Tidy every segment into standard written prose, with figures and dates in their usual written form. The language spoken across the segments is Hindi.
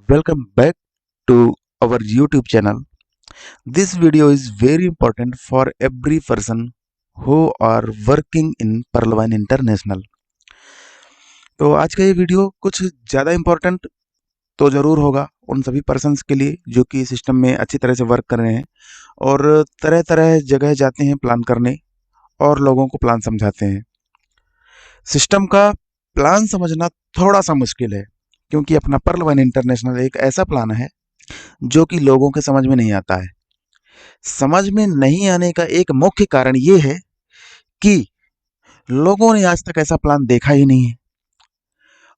Welcome back to our YouTube channel. This video is very important for every person who are working in Perlwine International. तो आज का ये वीडियो कुछ ज़्यादा इम्पोर्टेंट तो ज़रूर होगा उन सभी पर्सन्स के लिए जो कि सिस्टम में अच्छी तरह से वर्क कर रहे हैं और तरह तरह जगह जाते हैं प्लान करने और लोगों को प्लान समझाते हैं। सिस्टम का प्लान समझना थोड़ा सा मुश्किल है क्योंकि अपना पर्लवाइन इंटरनेशनल एक ऐसा प्लान है जो कि लोगों के समझ में नहीं आता है। समझ में नहीं आने का एक मुख्य कारण ये है कि लोगों ने आज तक ऐसा प्लान देखा ही नहीं है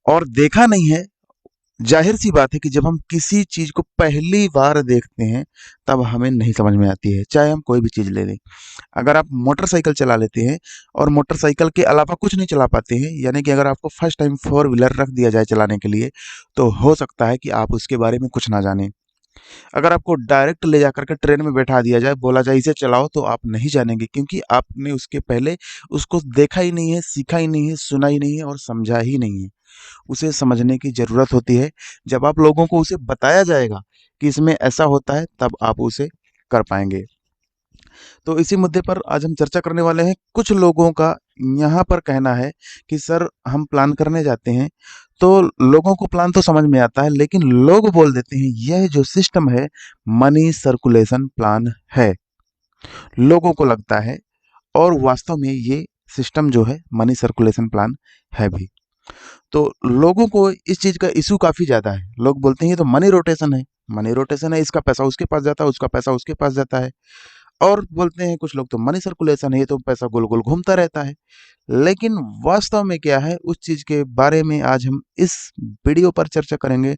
और देखा नहीं है। जाहिर सी बात है कि जब हम किसी चीज को पहली बार देखते हैं तब हमें नहीं समझ में आती है, चाहे हम कोई भी चीज ले लें। अगर आप मोटरसाइकिल चला लेते हैं और मोटरसाइकिल के अलावा कुछ नहीं चला पाते हैं, यानी कि अगर आपको फर्स्ट टाइम फोर व्हीलर रख दिया जाए चलाने के लिए, तो हो सकता है कि आप उसके बारे में कुछ ना जानें। अगर आपको डायरेक्ट ले जाकर के ट्रेन में बैठा दिया जाए, बोला जाए इसे चलाओ, तो आप नहीं जानेंगे क्योंकि आपने उसके पहले उसको देखा ही नहीं है, सीखा ही नहीं है, सुना ही नहीं है और समझा ही नहीं है। उसे समझने की ज़रूरत होती है। जब आप लोगों को उसे बताया जाएगा कि इसमें ऐसा होता है, तब आप उसे कर पाएंगे। तो इसी मुद्दे पर आज हम चर्चा करने वाले हैं। कुछ लोगों का यहाँ पर कहना है कि सर हम प्लान करने जाते हैं तो लोगों को प्लान तो समझ में आता है, लेकिन लोग बोल देते हैं यह जो सिस्टम है मनी सर्कुलेशन प्लान है। लोगों को लगता है और वास्तव में ये सिस्टम जो है मनी सर्कुलेशन प्लान है भी। तो लोगों को इस चीज का इशू काफी ज्यादा है। लोग बोलते हैं ये तो मनी रोटेशन है, मनी रोटेशन है, इसका पैसा उसके पास जाता है, उसका पैसा उसके पास जाता है। और बोलते हैं कुछ लोग तो मनी सर्कुलेशन है, ये तो पैसा गोल गोल घूमता रहता है। लेकिन वास्तव में क्या है, उस चीज के बारे में आज हम इस वीडियो पर चर्चा करेंगे।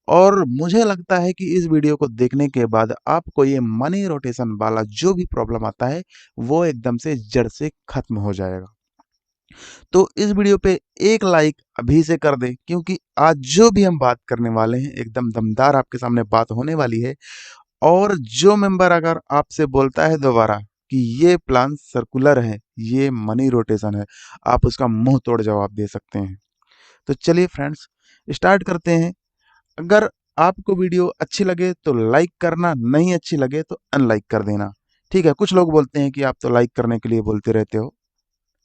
और मुझे लगता है कि इस वीडियो को देखने के बाद आपको ये मनी रोटेशन वाला जो भी प्रॉब्लम आता है वो एकदम से जड़ से खत्म हो जाएगा। तो इस वीडियो पे एक लाइक अभी से कर दें क्योंकि आज जो भी हम बात करने वाले हैं एकदम दमदार आपके सामने बात होने वाली है। और जो मेंबर अगर आपसे बोलता है दोबारा कि ये प्लान सर्कुलर है, ये मनी रोटेशन है, आप उसका मुंह तोड़ जवाब दे सकते हैं। तो चलिए फ्रेंड्स, स्टार्ट करते हैं। अगर आपको वीडियो अच्छी लगे तो लाइक करना, नहीं अच्छी लगे तो अनलाइक कर देना। ठीक है, कुछ लोग बोलते हैं कि आप तो लाइक करने के लिए बोलते रहते हो।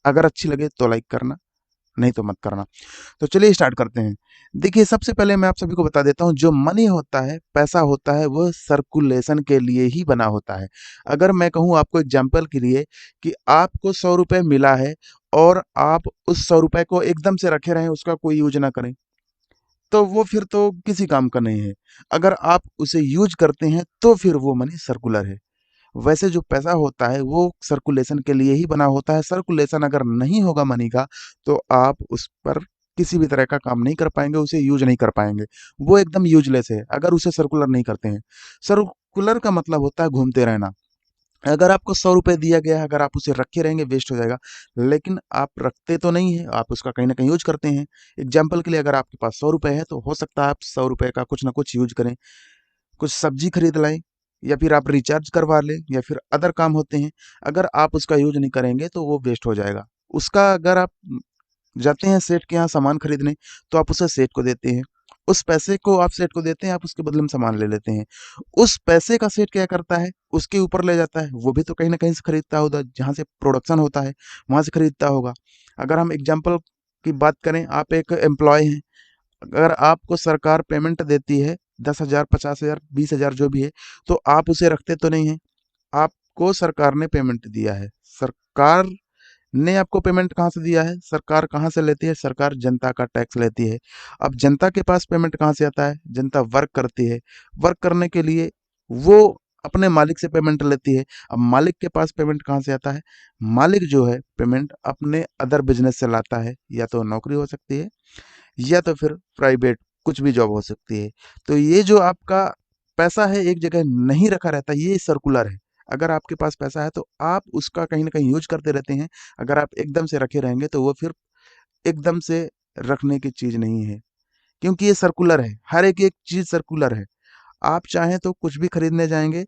अगर अच्छी लगे तो लाइक करना, नहीं तो मत करना। तो चलिए स्टार्ट करते हैं। देखिए, सबसे पहले मैं आप सभी को बता देता हूँ, जो मनी होता है, पैसा होता है, वो सर्कुलेशन के लिए ही बना होता है। अगर मैं कहूँ आपको एग्जाम्पल के लिए कि आपको 100 रुपये मिला है और आप उस 100 रुपये को एकदम से रखे रहें, उसका कोई यूज ना करें, तो वो फिर तो किसी काम का नहीं है। अगर आप उसे यूज करते हैं तो फिर वो मनी सर्कुलर है। वैसे जो पैसा होता है वो सर्कुलेशन के लिए ही बना होता है। सर्कुलेशन अगर नहीं होगा मनी का तो आप उस पर किसी भी तरह का काम नहीं कर पाएंगे, उसे यूज नहीं कर पाएंगे। वो एकदम यूजलेस है अगर उसे सर्कुलर नहीं करते हैं। सर्कुलर का मतलब होता है घूमते रहना। अगर आपको 100 रुपये दिया गया है, अगर आप उसे रखे रहेंगे वेस्ट हो जाएगा। लेकिन आप रखते तो नहीं है, आप उसका कहीं ना कहीं यूज करते हैं। एग्जाम्पल के लिए, अगर आपके पास 100 रुपये है तो हो सकता है आप 100 रुपये का कुछ ना कुछ यूज करें। कुछ सब्जी खरीद लाएं, या फिर आप रिचार्ज करवा लें, या फिर अदर काम होते हैं। अगर आप उसका यूज नहीं करेंगे तो वो वेस्ट हो जाएगा। उसका अगर आप जाते हैं सेठ के यहाँ सामान खरीदने तो आप उसे सेठ को देते हैं। उस पैसे को आप सेठ को देते हैं, आप उसके बदले में सामान ले लेते हैं। उस पैसे का सेठ क्या करता है, उसके ऊपर ले जाता है। वो भी तो कहीं ना कहीं से खरीदता होगा, जहाँ से प्रोडक्शन होता है वहां से खरीदता होगा। अगर हम एग्जाम्पल की बात करें, आप एक एम्प्लॉय हैं। अगर आपको सरकार पेमेंट देती है 10,000, 50,000, 20,000 जो भी है, तो आप उसे रखते तो नहीं है। आपको सरकार ने पेमेंट दिया है। सरकार ने आपको पेमेंट कहाँ से दिया है, सरकार कहाँ से लेती है, सरकार जनता का टैक्स लेती है। अब जनता के पास पेमेंट कहाँ से आता है, जनता वर्क करती है। वर्क करने के लिए वो अपने मालिक से पेमेंट लेती है। अब मालिक के पास पेमेंट कहाँ से आता है, मालिक जो है पेमेंट अपने अदर बिजनेस से लाता है। या तो नौकरी हो सकती है या तो फिर प्राइवेट कुछ भी जॉब हो सकती है। तो ये जो आपका पैसा है एक जगह नहीं रखा रहता, ये सर्कुलर है। अगर आपके पास पैसा है तो आप उसका कहीं ना कहीं यूज करते रहते हैं। अगर आप एकदम से रखे रहेंगे तो वो फिर एकदम से रखने की चीज नहीं है, क्योंकि ये सर्कुलर है। हर एक एक चीज सर्कुलर है। आप चाहें तो कुछ भी खरीदने जाएंगे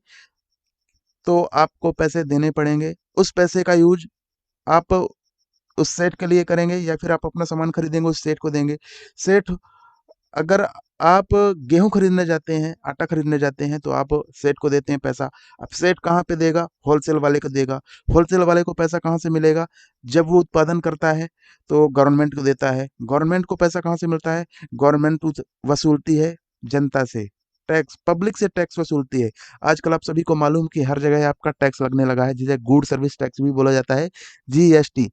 तो आपको पैसे देने पड़ेंगे। उस पैसे का यूज आप उस सेट के लिए करेंगे, या फिर आप अपना सामान खरीदेंगे उस सेट को देंगे। सेठ अगर आप गेहूँ खरीदने जाते हैं, आटा खरीदने जाते हैं तो आप सेठ को देते हैं पैसा। अब सेठ कहाँ पे देगा? होलसेल वाले को देगा। होलसेल वाले को पैसा कहाँ से मिलेगा? जब वो उत्पादन करता है तो गवर्नमेंट को देता है। गवर्नमेंट को पैसा कहाँ से मिलता है? गवर्नमेंट वसूलती है जनता से, टैक्स, पब्लिक से टैक्स वसूलती है। आजकल आप सभी को मालूम कि हर जगह आपका टैक्स लगने लगा है, जिसे गुड सर्विस टैक्स भी बोला जाता है, जीएसटी।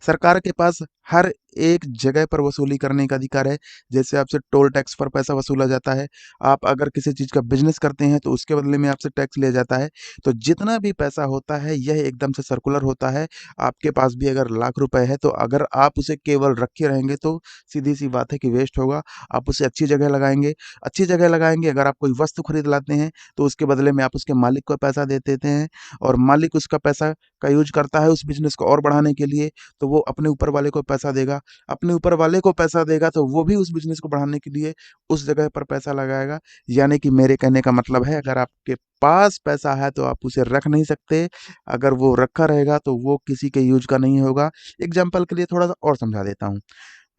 सरकार के पास हर एक जगह पर वसूली करने का अधिकार है। जैसे आपसे टोल टैक्स पर पैसा वसूला जाता है, आप अगर किसी चीज़ का बिजनेस करते हैं तो उसके बदले में आपसे टैक्स लिया जाता है। तो जितना भी पैसा होता है यह एकदम से सर्कुलर होता है। आपके पास भी अगर लाख रुपए है तो अगर आप उसे केवल रखे रहेंगे तो सीधी सी बात है कि वेस्ट होगा। आप उसे अच्छी जगह लगाएंगे, अच्छी जगह लगाएंगे। अगर आप कोई वस्तु खरीद लाते हैं तो उसके बदले में आप उसके मालिक को पैसा दे देते हैं, और मालिक उसका पैसा का यूज करता है उस बिजनेस को और बढ़ाने के लिए। तो वो अपने ऊपर वाले को पैसा देगा, अपने ऊपर वाले को पैसा देगा तो वो भी उस बिजनेस को बढ़ाने के लिए उस जगह पर पैसा लगाएगा। यानी कि मेरे कहने का मतलब है, अगर आपके पास पैसा है तो आप उसे रख नहीं सकते। अगर वो रखा रहेगा तो वो किसी के यूज का नहीं होगा। एग्जाम्पल के लिए थोड़ा सा और समझा देता हूँ।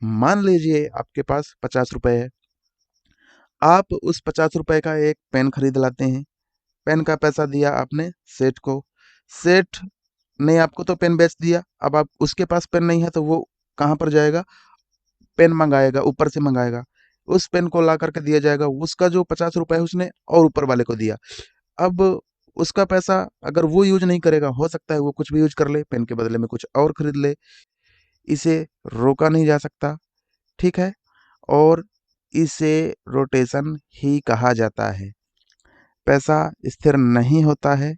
मान लीजिए आपके पास 50 रुपए है, आप उस 50 रुपए का एक पेन खरीद लाते हैं। पेन का पैसा दिया आपने सेठ को, सेठ ने आपको तो पेन बेच दिया। अब आप उसके पास पेन नहीं है तो वो कहाँ पर जाएगा? पेन मंगाएगा, ऊपर से मंगाएगा, उस पेन को ला करके दिया जाएगा। उसका जो 50 रुपए है उसने और ऊपर वाले को दिया। अब उसका पैसा अगर वो यूज नहीं करेगा, हो सकता है वो कुछ भी यूज कर ले, पेन के बदले में कुछ और खरीद ले। इसे रोका नहीं जा सकता, ठीक है। और इसे रोटेशन ही कहा जाता है। पैसा स्थिर नहीं होता है,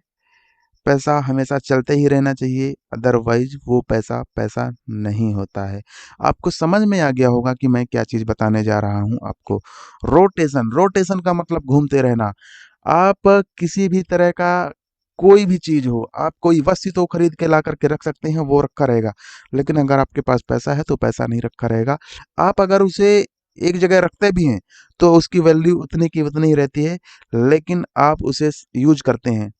पैसा हमेशा चलते ही रहना चाहिए, अदरवाइज वो पैसा पैसा नहीं होता है। आपको समझ में आ गया होगा कि मैं क्या चीज़ बताने जा रहा हूँ आपको। रोटेशन, रोटेशन का मतलब घूमते रहना। आप किसी भी तरह का कोई भी चीज़ हो, आप कोई वस्तु तो खरीद के ला करके रख सकते हैं, वो रखा रहेगा। लेकिन अगर आपके पास पैसा है तो पैसा नहीं रखा रहेगा। आप अगर उसे एक जगह रखते भी हैं तो उसकी वैल्यू उतनी की उतनी ही रहती है, लेकिन आप उसे यूज करते हैं।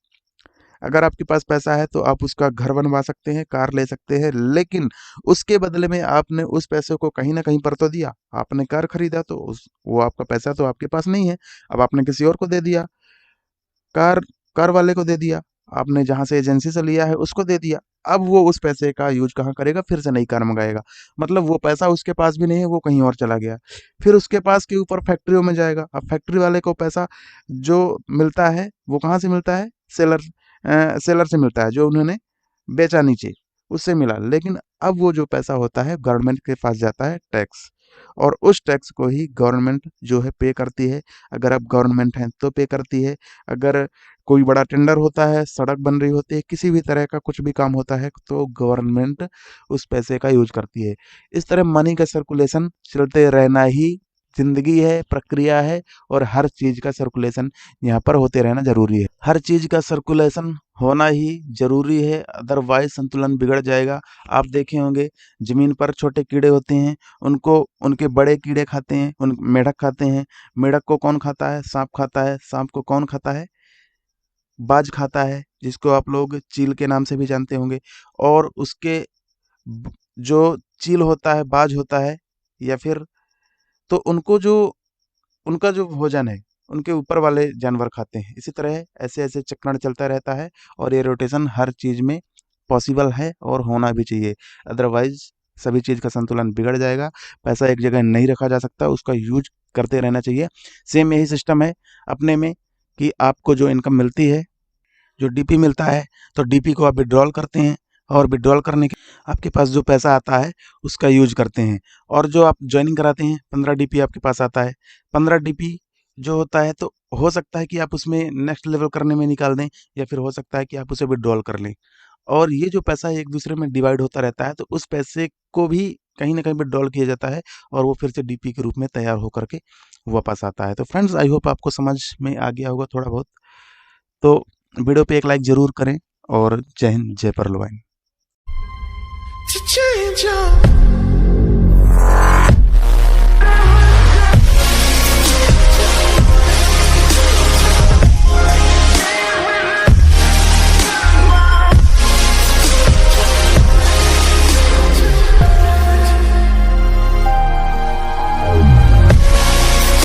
अगर आपके पास पैसा है तो आप उसका घर बनवा सकते हैं, कार ले सकते हैं, लेकिन उसके बदले में आपने उस पैसे को कहीं ना कहीं पर तो दिया। आपने कार खरीदा तो वो आपका पैसा तो आपके पास नहीं है, अब आपने किसी और को दे दिया। कार कार वाले को दे दिया, आपने जहां से एजेंसी से लिया है उसको दे दिया। अब वो उस पैसे का यूज कहाँ करेगा? फिर से नई कार मंगाएगा। मतलब वो पैसा उसके पास भी नहीं है, वो कहीं और चला गया। फिर उसके पास के ऊपर फैक्ट्रियों में जाएगा। अब फैक्ट्री वाले को पैसा जो मिलता है वो कहाँ से मिलता है? सेलर, सेलर से मिलता है, जो उन्होंने बेचा नीचे उससे मिला। लेकिन अब वो जो पैसा होता है गवर्नमेंट के पास जाता है, टैक्स, और उस टैक्स को ही गवर्नमेंट जो है पे करती है। अगर आप गवर्नमेंट हैं तो पे करती है। अगर कोई बड़ा टेंडर होता है, सड़क बन रही होती है, किसी भी तरह का कुछ भी काम होता है तो गवर्नमेंट उस पैसे का यूज करती है। इस तरह मनी का सर्कुलेशन चलते रहना ही जिंदगी है, प्रक्रिया है, और हर चीज का सर्कुलेशन यहाँ पर होते रहना जरूरी है। हर चीज का सर्कुलेशन होना ही जरूरी है, अदरवाइज संतुलन बिगड़ जाएगा। आप देखे होंगे जमीन पर छोटे कीड़े होते हैं, उनको उनके बड़े कीड़े खाते हैं, उन मेढक खाते हैं। मेढक को कौन खाता है? सांप खाता है। सांप को कौन खाता है? बाज खाता है, जिसको आप लोग चील के नाम से भी जानते होंगे। और उसके जो चील होता है, बाज होता है, या फिर तो उनको जो उनका जो भोजन है उनके ऊपर वाले जानवर खाते हैं। इसी तरह ऐसे ऐसे चक्रण चलता रहता है, और ये रोटेशन हर चीज में पॉसिबल है और होना भी चाहिए। अदरवाइज सभी चीज का संतुलन बिगड़ जाएगा। पैसा एक जगह नहीं रखा जा सकता, उसका यूज करते रहना चाहिए। सेम यही सिस्टम है अपने में, कि आपको जो इनकम मिलती है, जो डीपी मिलता है, तो डीपी को आप विड्रॉल करते हैं, और विड्रॉल करने के आपके पास जो पैसा आता है उसका यूज करते हैं। और जो आप ज्वाइनिंग कराते हैं, 15 डीपी आपके पास आता है। 15 डीपी जो होता है, तो हो सकता है कि आप उसमें नेक्स्ट लेवल करने में निकाल दें, या फिर हो सकता है कि आप उसे विड्रॉल कर लें। और ये जो पैसा एक दूसरे में डिवाइड होता रहता है, तो उस पैसे को भी कहीं ना कहीं विड्रॉल किया जाता है, और वो फिर से डीपी के रूप में तैयार होकर के वापस आता है। तो फ्रेंड्स, आई होप आपको समझ में आ गया होगा थोड़ा बहुत। तो वीडियो पे एक लाइक जरूर करें, और जय हिंद, जय परलवाइन।